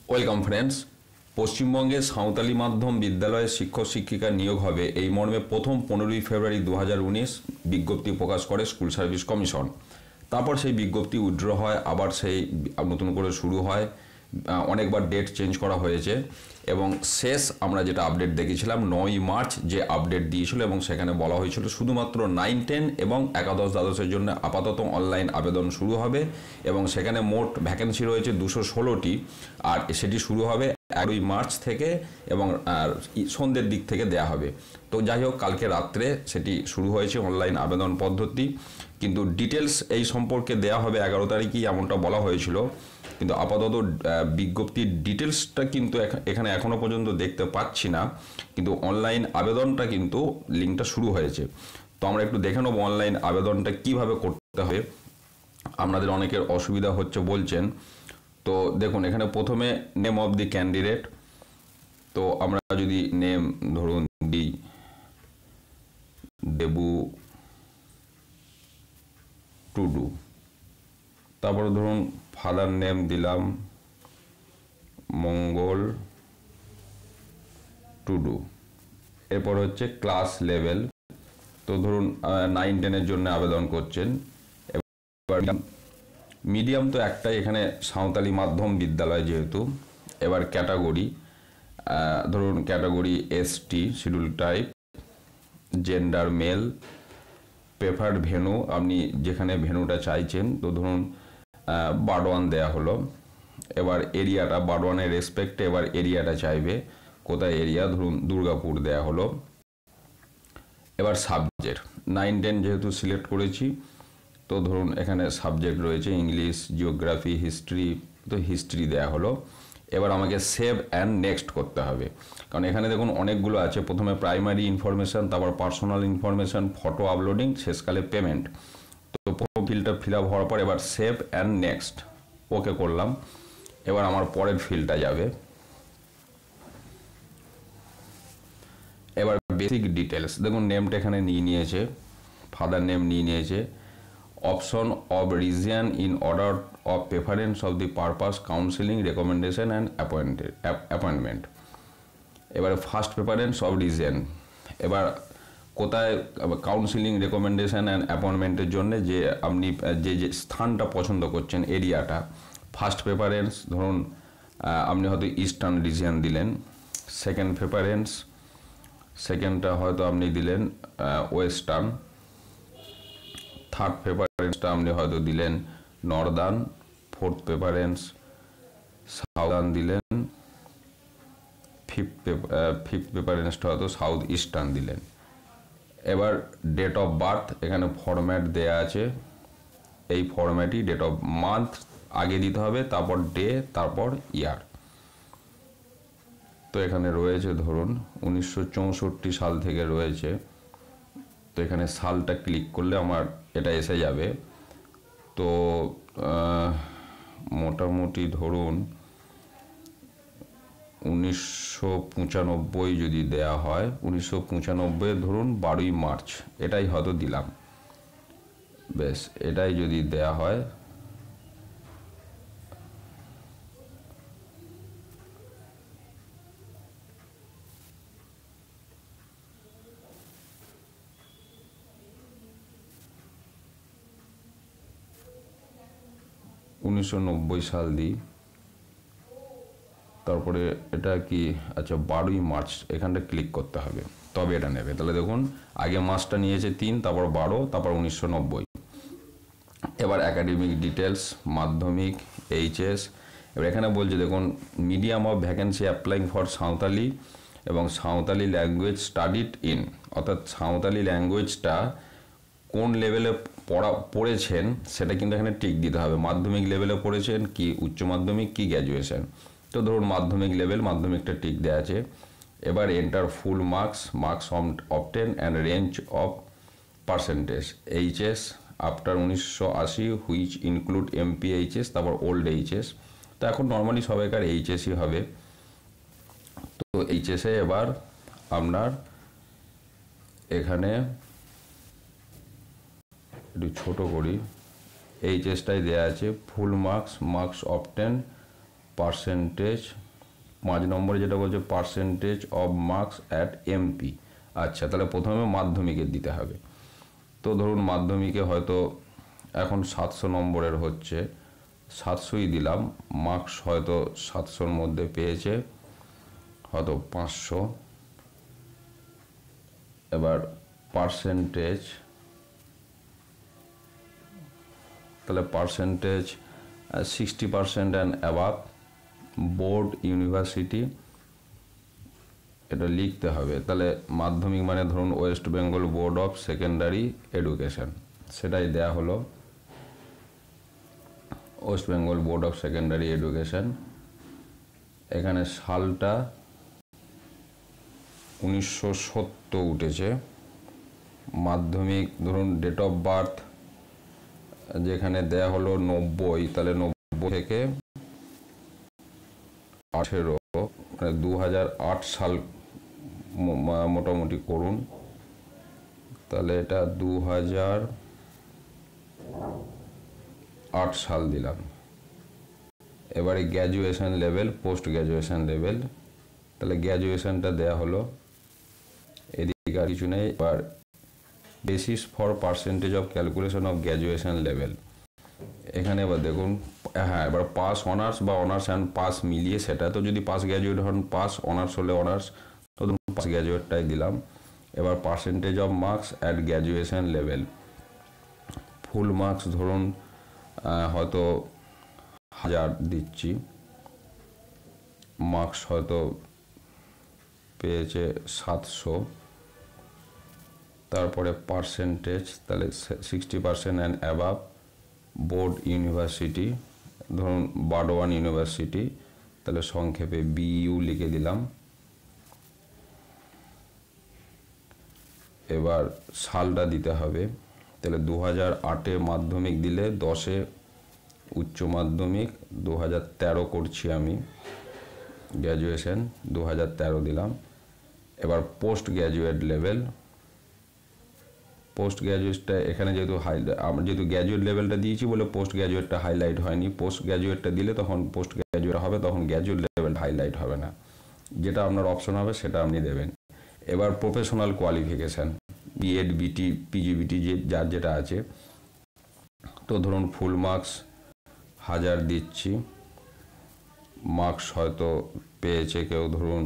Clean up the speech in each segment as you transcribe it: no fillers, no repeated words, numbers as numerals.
Welcome friends. পশ্চিমবঙ্গে সাঁওতালি মাধ্যম বিদ্যালয়ে শিক্ষক শিক্ষিকা নিয়োগ হবে এই মর্মে প্রথম 15ই ফেব্রুয়ারি 2019 বিজ্ঞপ্তি প্রকাশ করে স্কুল সার্ভিস কমিশন। তারপর সেই বিজ্ঞপ্তি উইথড্র হয়, আবার সেই নতুন করে শুরু হয়। অনেকবার ডেট চেঞ্জ করা হয়েছে এবং শেষ আমরা যেটা আপডেট দেখেছিলাম 9ই মার্চ যে আপডেট দিয়েছিল এবং সেখানে বলা হয়েছিল শুধুমাত্র 9, 10 এবং একাদশ দ্বাদশের জন্য আপাতত অনলাইন আবেদন শুরু হবে এবং সেখানে মোট ভ্যাকেন্সি রয়েছে 216টি, আর সেটি শুরু হবে 11ই মার্চ থেকে এবং সন্ধ্যের দিক থেকে দেয়া হবে। তো যাই হোক, কালকে রাত্রে সেটি শুরু হয়েছে অনলাইন আবেদন পদ্ধতি, কিন্তু ডিটেলস এই সম্পর্কে দেয়া হবে 11 তারিখই এমনটা বলা হয়েছিল। কিন্তু আপাতত বিজ্ঞপ্তির ডিটেলসটা কিন্তু এখানে এখনও পর্যন্ত দেখতে পাচ্ছি না, কিন্তু অনলাইন আবেদনটা কিন্তু লিঙ্কটা শুরু হয়েছে। তো আমরা একটু দেখে নেব অনলাইন আবেদনটা কিভাবে করতে হবে। আপনাদের অনেকের অসুবিধা হচ্ছে বলছেন। তো দেখুন, এখানে প্রথমে নেম অফ দি ক্যান্ডিডেট। তো আমরা যদি নেম ধরুন দিই দেবু টুডু, তারপরে ধরুন ফাদার নেম দিলাম মঙ্গল টুডু। এরপর হচ্ছে ক্লাস লেভেল, তো ধরুন 9, 10-এর জন্য আবেদন করছেন। এবার মিডিয়াম তো একটাই এখানে, সাঁওতালি মাধ্যম বিদ্যালয় যেহেতু। এবার ক্যাটাগরি, ধরুন category ST schedule type, gender mail, preferred venue আপনি যেখানে ভেন্যুটা চাইছেন, তো ধরুন বারওয়ান দেয়া হলো। এবার এরিয়াটা বারওয়ানের রেসপেক্টে এবার এরিয়াটা চাইবে, কোথায় এরিয়া, ধরুন দুর্গাপুর দেয়া হলো। এবার সাবজেক্ট 9, 10 যেহেতু সিলেক্ট করেছি, তো ধরুন এখানে সাবজেক্ট রয়েছে ইংলিশ, জিওগ্রাফি, হিস্ট্রি, তো হিস্ট্রি দেয়া হলো। এবার আমাকে সেভ অ্যান্ড নেক্সট করতে হবে, কারণ এখানে দেখুন অনেকগুলো আছে। প্রথমে প্রাইমারি ইনফরমেশান, তারপর পার্সোনাল ইনফরমেশান, ফটো আপলোডিং, শেষকালে পেমেন্ট। তো প্রথম ফিল্ডটা ফিল আপ হওয়ার পর এবার সেভ অ্যান্ড নেক্সট ওকে করলাম। এবার আমার পরের ফিল্ডটা যাবে। এবার বেসিক ডিটেলস, দেখুন নেমটা এখানে নিয়ে নিয়েছে, ফাদার নেম নিয়ে নিয়েছে। Option of region in order of preference of the purpose, counselling, recommendation and appointment. এবারে ফার্স্ট প্রেফারেন্স অফ রিজিয়ন, এবার কোথায় কাউন্সিলিং, রেকমেন্ডেশন অ্যান্ড অ্যাপয়েন্টমেন্টের জন্য যে আপনি যে স্থানটা পছন্দ করছেন, এরিয়াটা। ফার্স্ট প্রেফারেন্স ধরুন আপনি হয়তো ইস্টার্ন রিজিয়ন দিলেন। সেকেন্ড প্রেফারেন্স, সেকেন্ডটা হয়তো আপনি দিলেন ওয়েস্টার্ন। থার্ড প্রেফারেন্সটা আপনি হয়তো দিলেন নর্দার্ন। ফোর্থ প্রেফারেন্স সাউদার্ন দিলেন। ফিফথ প্রেফারেন্সটা হয়তো সাউথ ইস্টার্ন দিলেন। এবার ডেট অফ বার্থ, এখানে ফরম্যাট দেয়া আছে, এই ফরম্যাটই ডেট অফ মান্থ আগে দিতে হবে, তারপর ডে, তারপর ইয়ার। তো এখানে রয়েছে ধরুন 1964 সাল থেকে রয়েছে, তো এখানে সালটা ক্লিক করলে আমার এটা এসে যাবে। তো মোটামুটি ধরুন 1995 যদি দেয়া হয়, 1995 ধরুন 12ই মার্চ, এটাই হয়তো দিলাম। বেশ, এটাই যদি দেয়া হয়, সাল দিই, তারপরে এটা কি, আচ্ছা 12ই মার্চ, এখানটা ক্লিক করতে হবে, তবে এটা নেবে। তাহলে দেখুন আগে মাসটা নিয়েছে 3, তারপর 12, তারপর 1990। এবার একাডেমিক ডিটেলস, মাধ্যমিক, এইচএস। এবার এখানে বলছে দেখুন medium of vacancy applying for Santali এবং সাঁওতালি ল্যাঙ্গুয়েজ স্টাডিড ইন, অর্থাৎ সাঁওতালি ল্যাঙ্গুয়েজটা কোন লেভেলে পড়েছেন সেটা কিন্তু এখানে টিক দিতে হবে। মাধ্যমিক লেভেলে পড়েছেন কি উচ্চ মাধ্যমিক কি গ্র্যাজুয়েশন, তো ধরুন মাধ্যমিক লেভেল, মাধ্যমিকটা টিক দেওয়া আছে। এবার enter full marks, marks obtained and range of percentage, HS after 1980 which include MPHS, তারপর ওল্ড এইচএস। তো এখন নর্মালি সবাইকার এইচএসই হবে। তো এইচএসে এবার আপনার এখানে একটু ছোট করি, এইচএসটাই দেওয়া আছে ফুল মার্কস, মার্কস অবটেন পার্সেন্টেজ 5 নম্বরে যেটা বলছে percentage of marks at MP. আচ্ছা, তাহলে প্রথমে মাধ্যমিকের দিতে হবে। তো ধরুন মাধ্যমিকে হয়তো এখন 700 নম্বরের হচ্ছে, 700ই দিলাম। মার্কস হয়তো 700-র মধ্যে পেয়েছে হয়তো 500। এবার পার্সেন্টেজ, তাহলে percentage 60% and above, board, university, এটা লিখতে হবে। তাহলে মাধ্যমিক মানে ধরুন West Bengal board of secondary education, সেটাই দেয়া হলো, West Bengal board of secondary education. এখানে সালটা 1970 উঠেছে। মাধ্যমিক ধরুন ডেট অফ বার্থ যেখানে দেয়া হলো 90, তাহলে 90 থেকে 18 মানে 2008 সাল মোটামুটি করুন। তাহলে এটা 2008 সাল দিলাম। এবারে graduation level, post graduation level, তাহলে গ্র্যাজুয়েশনটা দেয়া হলো, এদিকে আর কিছু নেই। এবার basis for percentage of calculation of graduation level, এখানে এবার দেখুন, হ্যাঁ এবার পাস অনার্স বা অনার্স অ্যান্ড পাস মিলিয়ে সেটা, তো যদি পাস গ্র্যাজুয়েট হন পাস, অনার্স হলে অনার্স, তো ধরুন পাস গ্র্যাজুয়েটটাই দিলাম। এবার percentage of marks at graduation level, full marks ধরুন হয়তো 1000 দিচ্ছি, মার্কস হয়তো পেয়েছে 700। তারপরে পার্সেন্টেজ, তাহলে 60% অ্যান্ড অ্যাবাভ, বোর্ড, ইউনিভার্সিটি, ধরুন বারওয়ান ইউনিভার্সিটি, তাহলে সংক্ষেপে বিইউ লিখে দিলাম। এবার সালটা দিতে হবে, তাহলে 2008-এ মাধ্যমিক দিলে 10-এ উচ্চ মাধ্যমিক, 2013 করছি আমি গ্র্যাজুয়েশন, 2013 দিলাম। এবার পোস্ট গ্র্যাজুয়েট লেভেল, পোস্ট গ্র্যাজুয়েটটা এখানে যেহেতু যেহেতু গ্র্যাজুয়েট লেভেলটা দিয়েছি বলে পোস্ট গ্র্যাজুয়েটটা হাইলাইট হয়নি। পোস্ট গ্র্যাজুয়েটটা দিলে তখন পোস্ট গ্র্যাজুয়েট হবে, তখন গ্র্যাজুয়েট লেভেল হাইলাইট হবে না। যেটা আপনার অপশন হবে সেটা আপনি দেবেন। এবার প্রফেশনাল কোয়ালিফিকেশান, বিএড, বিটি, পিজিবিটি, যার যেটা আছে, তো ধরুন ফুল মার্কস 1000 দিচ্ছি, মার্কস হয়তো পেয়েছে কেউ ধরুন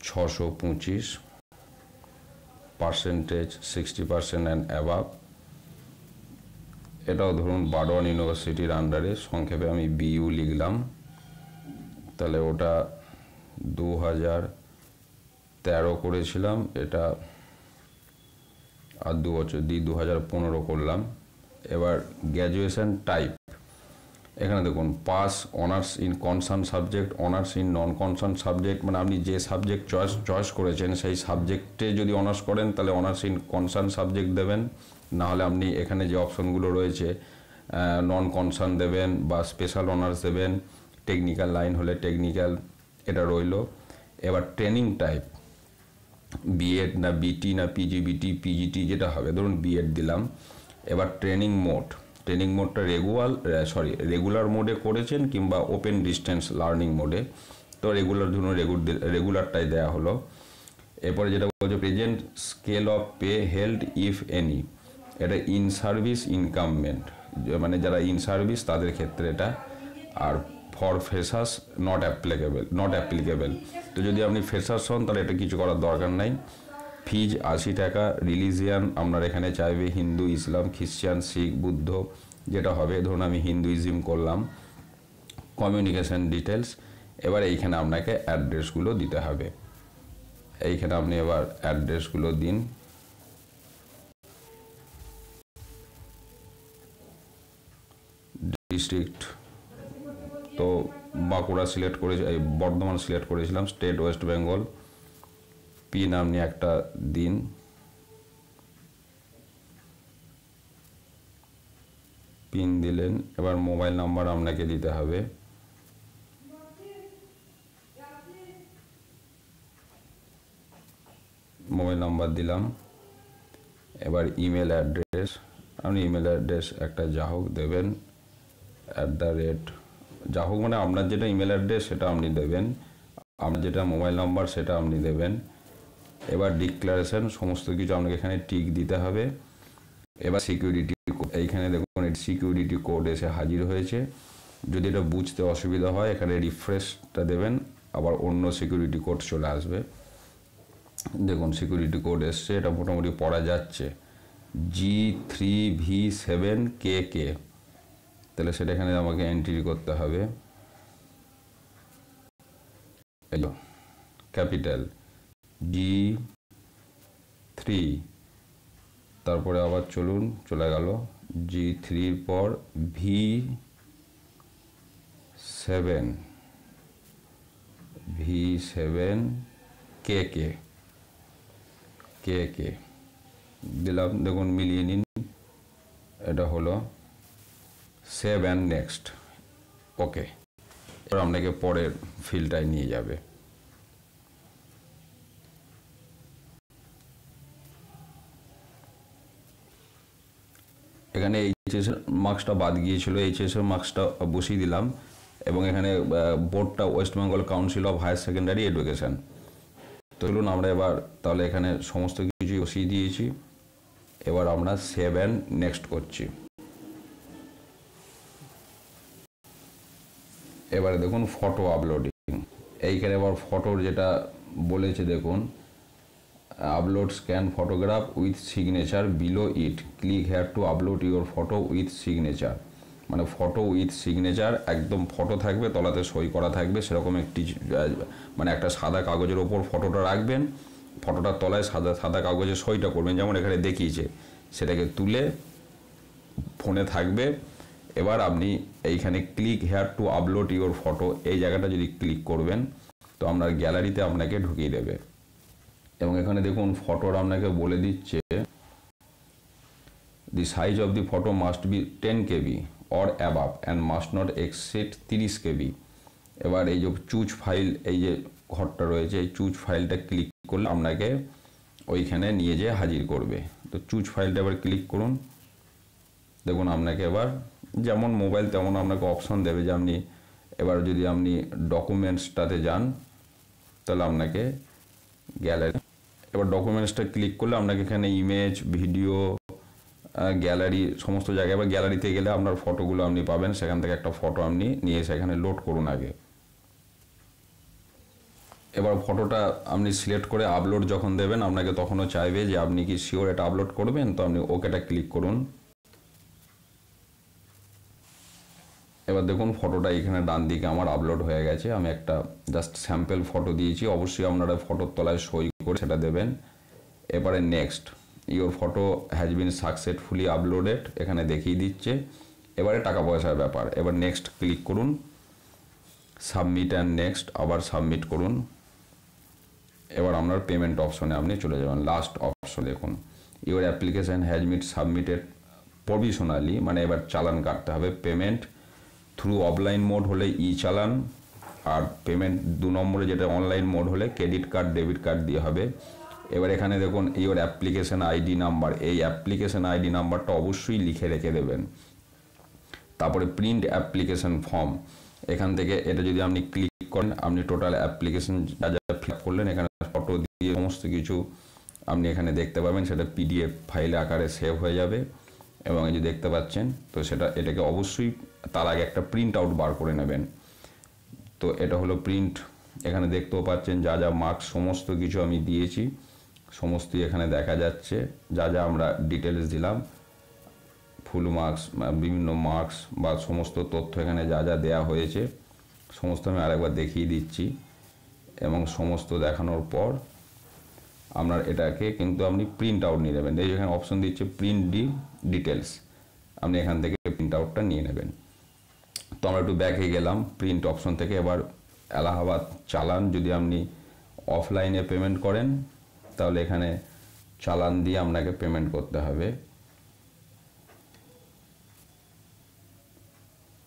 625, পার্সেন্টেজ 60% অ্যান্ড অ্যাবাভ, এটাও ধরুন বারওয়ান ইউনিভার্সিটির আন্ডারে, সংক্ষেপে আমি বিইউ লিখলাম। তাহলে ওটা 2013 করেছিলাম, এটা আর 2 বছর দিয়ে 2015 করলাম। এবার গ্র্যাজুয়েশন টাইপ, এখানে দেখুন pass, honours in concern subject, honours in non concern subject, মানে আপনি যে সাবজেক্ট চয়েস করেছেন সেই সাবজেক্টে যদি অনার্স করেন তাহলে অনার্স ইন কনসার্ন সাবজেক্ট দেবেন, নাহলে আপনি এখানে যে অপশনগুলো রয়েছে নন কনসার্ন দেবেন বা স্পেশাল অনার্স দেবেন, টেকনিক্যাল লাইন হলে টেকনিক্যাল, এটা রইল। এবার ট্রেনিং টাইপ, বিএড না বিটি না পিজিবিটি, পিজিটি যেটা হবে, ধরুন বিএড দিলাম। এবার ট্রেনিং মোড, ট্রেনিং মোডটা রেগুলার মোডে করেছেন কিংবা ওপেন ডিস্টেন্স লার্নিং মোডে, তো রেগুলার ধরুন রেগুলারটাই দেওয়া হলো। এরপরে যেটা বলছে present scale of pay held if any, এটা ইন সার্ভিস ইনকামমেন্ট, মানে যারা ইন সার্ভিস তাদের ক্ষেত্রে এটা। আর ফর ফ্রেশার্স নট অ্যাপ্লিকেবল, তো যদি আপনি ফ্রেশার্স হন তাহলে এটা কিছু করার দরকার নাই। ফিজ 80 টাকা। রিলিজিয়ান আপনার এখানে চাইবে হিন্দু, ইসলাম, খ্রিস্টান, শিখ, বুদ্ধ, যেটা হবে, ধরুন আমি হিন্দুইজম করলাম। কমিউনিকেশন ডিটেলস, এবার এইখানে আপনাকে অ্যাড্রেসগুলো দিতে হবে, এইখানে আপনি এবার অ্যাড্রেসগুলো দিন। ডিস্ট্রিক্ট তো বাঁকুড়া সিলেক্ট করে, বর্ধমান সিলেক্ট করেছিলাম। State West Bengal. পিন আপনি একটা দিন, পিন দিলেন। এবার মোবাইল নাম্বার আপনাকে দিতে হবে, মোবাইল নাম্বার দিলাম। এবার ইমেল অ্যাড্রেস, আপনি ইমেল অ্যাড্রেস একটা যা হোক দেবেন, যা হোক মানে আপনার যেটা ইমেল অ্যাড্রেস সেটা আপনি দেবেন, আপনার যেটা মোবাইল নাম্বার সেটা আপনি দেবেন। এবার ডিক্লারেশন সমস্ত কিছু আপনাকে এখানে টিক দিতে হবে। এবার সিকিউরিটি এইখানে দেখুন সিকিউরিটি কোড এসে হাজির হয়েছে। যদি এটা বুঝতে অসুবিধা হয় এখানে রিফ্রেশটা দেবেন, আবার অন্য সিকিউরিটি কোড চলে আসবে। দেখুন সিকিউরিটি কোড এসছে, এটা মোটামুটি পড়া যাচ্ছে G3V7KK। তাহলে সেটা এখানে আমাকে এন্ট্রি করতে হবে, ক্যাপিটাল G3, তারপরে আবার চলে গেল G3 পর V7KK দিলাম। দেখুন মিলিয়ে নিন, এটা হলো সেভ অ্যান্ড নেক্সট। ওকে, এবার আপনাকে পরের ফিল্ডটায় নিয়ে যাবে। এখানে এইচএস মার্কসটা বাদ গিয়েছিল, এইচএস মার্কসটা বসিয়ে দিলাম এবং এখানে বোর্ডটা West Bengal Council of Higher Secondary Education. তো চলুন আমরা এবার তাহলে এখানে সমস্ত কিছু বসিয়ে দিয়েছি। এবার আমরা সেভ অ্যান্ড নেক্সট করছি। এবারে দেখুন ফটো আপলোডিং, এইখানে এবার ফটোর যেটা বলেছে দেখুন, upload scan photograph with signature below it, click here two upload your photo with signature. মানে ফটো উইথ সিগনেচার, একদম ফটো থাকবে, তলাতে সই করা থাকবে, সেরকম একটি মানে একটা সাদা কাগজের ওপর ফটোটা রাখবেন, ফটোটার তলায় সাদা কাগজে সইটা করবেন, যেমন এখানে দেখিয়েছে, সেটাকে তুলে ফোনে থাকবে। এবার আপনি এইখানে click here two upload your photo, এই জায়গাটা যদি ক্লিক করবেন তো আপনার গ্যালারিতে আপনাকে ঢুকিয়ে দেবে। এবং এখানে দেখুন ফটোর আপনাকে বলে দিচ্ছে the size of the photo must be 10 KB or above and must not exceed 30 KB। এবার এই যে চুজ ফাইল, এই যে ঘরটা রয়েছে, এই চুজ ফাইলটা ক্লিক করলে আপনাকে ওইখানে নিয়ে যেয়ে হাজির করবে। তো চুজ ফাইলটা এবার ক্লিক করুন। দেখুন আপনাকে এবার যেমন মোবাইল তেমন আপনাকে অপশন দেবে যে আপনি এবার যদি আপনি ডকুমেন্টসটাতে যান তাহলে আপনাকে গ্যালারি, এবার ডকুমেন্টসটা ক্লিক করলে আপনাকে এখানে ইমেজ, ভিডিও, গ্যালারি সমস্ত জায়গায়, এবার গ্যালারিতে গেলে আপনার ফটোগুলো আপনি পাবেন, সেখান থেকে একটা ফটো আপনি নিয়ে এসে এখানে লোড করুন আগে। এবার ফটোটা আপনি সিলেক্ট করে আপলোড যখন দেবেন আপনাকে তখনও চাইবে যে আপনি কি শিওর এটা আপলোড করবেন, তো আপনি ওকেটা ক্লিক করুন। এবার দেখুন ফটোটা এখানে ডান দিকে আমার আপলোড হয়ে গেছে। আমি একটা জাস্ট স্যাম্পল ফটো দিয়েছি, অবশ্যই আপনারা ফটোর তলায় সই করে সেটা দেবেন। এবারে next, your photo has been successfully uploaded, এখানে দেখিয়ে দিচ্ছে। এবারে টাকা পয়সার ব্যাপার, এবার নেক্সট ক্লিক করুন, সাবমিট অ্যান্ড নেক্সট, আবার সাবমিট করুন। এবার আপনার পেমেন্ট অপশনে আপনি চলে যাবেন। লাস্ট অপশন দেখুন, your application has been submitted provisionally, মানে এবার চালান কাটতে হবে। পেমেন্ট থ্রু অফলাইন মোড হলে ই চালান, আর পেমেন্ট 2 নম্বরে যেটা অনলাইন মোড হলে ক্রেডিট কার্ড, ডেবিট কার্ড দিয়ে হবে। এবার এখানে দেখুন ইওর অ্যাপ্লিকেশন আইডি নাম্বার, এই অ্যাপ্লিকেশন আইডি নাম্বারটা অবশ্যই লিখে রেখে দেবেন। তারপরে প্রিন্ট অ্যাপ্লিকেশন ফর্ম, এখান থেকে এটা যদি আপনি ক্লিক করেন আপনি টোটাল অ্যাপ্লিকেশন যা যা ফিল আপ করলেন এখানে ফটো দিয়ে সমস্ত কিছু আপনি এখানে দেখতে পাবেন, সেটা PDF ফাইল আকারে সেভ হয়ে যাবে। এবং এই যে দেখতে পাচ্ছেন, তো এটাকে অবশ্যই তার আগে একটা প্রিন্ট আউট বার করে নেবেন। তো এটা হলো প্রিন্ট, এখানে দেখতেও পাচ্ছেন যা যা মার্কস সমস্ত কিছু আমি দিয়েছি, সমস্তই এখানে দেখা যাচ্ছে। যা যা আমরা ডিটেলস দিলাম, ফুল মার্কস, বিভিন্ন মার্কস বা সমস্ত তথ্য এখানে যা যা দেয়া হয়েছে সমস্ত আমি আরেকবার দেখিয়ে দিচ্ছি। এবং সমস্ত দেখানোর পর আপনার এটাকে কিন্তু আপনি প্রিন্ট আউট নিয়ে নেবেন। এই এখানে অপশন দিচ্ছে প্রিন্ট ডিটেলস, আপনি এখান থেকে প্রিন্ট আউটটা নিয়ে নেবেন। তো আমরা একটু ব্যাকে গেলাম প্রিন্ট অপশন থেকে। এবার এলাহাবাদ চালান যদি আপনি অফলাইনে পেমেন্ট করেন তাহলে এখানে চালান দিয়ে আপনাকে পেমেন্ট করতে হবে।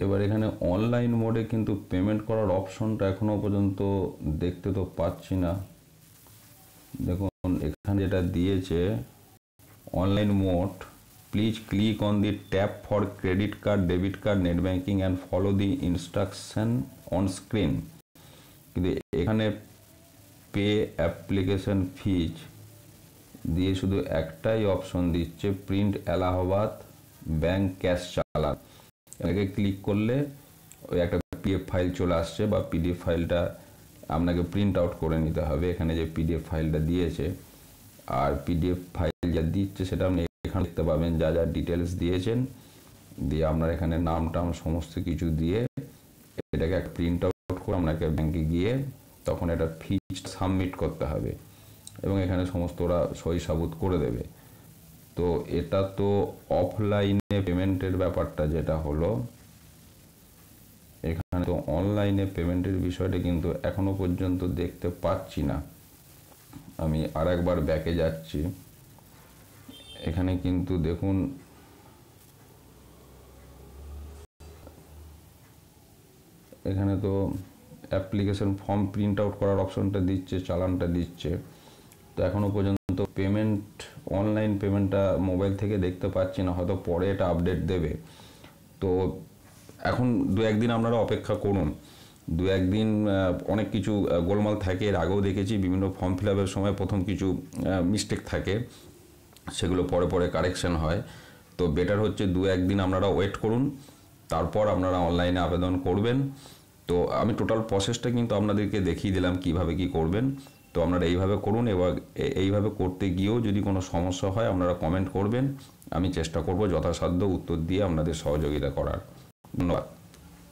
এবার এখানে অনলাইন মোডে কিন্তু পেমেন্ট করার অপশনটা এখনো পর্যন্ত দেখতে তো পাচ্ছি না। দেখুন এখানে যেটা দিয়েছে online mode, please click on the tap for credit card, debit card, net banking and follow the instruction on screen. কিন্তু এখানে পে অ্যাপ্লিকেশন ফিজ দিয়ে শুধু একটাই অপশন দিচ্ছে, প্রিন্ট এলাহাবাদ ব্যাংক ক্যাশ চালান। এটাকে ক্লিক করলে ওই একটা পিডিএফ ফাইল চলে আসছে, বা পিডিএফ ফাইলটা আপনাকে প্রিন্ট আউট করে নিতে হবে। এখানে যে পিডিএফ ফাইলটা দিয়েছে, আর পিডিএফ ফাইল যা দিচ্ছে সেটা আপনি এখানে দেখতে পাবেন, যা যা ডিটেলস দিয়েছেন, দিয়ে আপনার এখানে নাম টাম সমস্ত কিছু দিয়ে এটাকে একটা প্রিন্ট আউট করে আপনাকে ব্যাংকে গিয়ে তখন এটা ফিজ সাবমিট করতে হবে, এবং এখানে সমস্ত ওরা সই সাবুত করে দেবে। তো এটা তো অফলাইনে পেমেন্টের ব্যাপারটা যেটা হলো, এখানে তো অনলাইনে পেমেন্টের বিষয়টা কিন্তু এখনো পর্যন্ত দেখতে পাচ্ছি না। আমি আর একবার ব্যাকে যাচ্ছি, এখানে কিন্তু দেখুন এখানে তো অ্যাপ্লিকেশন ফর্ম প্রিন্ট আউট করার অপশনটা দিচ্ছে, চালানটা দিচ্ছে। তো এখনো পর্যন্ত পেমেন্ট, অনলাইন পেমেন্টটা মোবাইল থেকে দেখতে পাচ্ছি না, হয়তো পরে এটা আপডেট দেবে। তো এখন দু একদিন আপনারা অপেক্ষা করুন। দু একদিন অনেক কিছু গোলমাল থাকে, এর আগেও দেখেছি বিভিন্ন ফর্ম ফিল আপের সময় প্রথম কিছু মিস্টেক থাকে, সেগুলো পরে পরে কারেকশন হয়। তো বেটার হচ্ছে দু একদিন আপনারা ওয়েট করুন, তারপর আপনারা অনলাইনে আবেদন করবেন। তো আমি টোটাল প্রসেসটা কিন্তু আপনাদেরকে দেখিয়ে দিলাম কিভাবে কি করবেন। তো আপনারা এইভাবে করুন, এবং এইভাবে করতে গিয়েও যদি কোনো সমস্যা হয় আপনারা কমেন্ট করবেন, আমি চেষ্টা করব যথাসাধ্য উত্তর দিয়ে আপনাদের সহযোগিতা করার। ধন্যবাদ।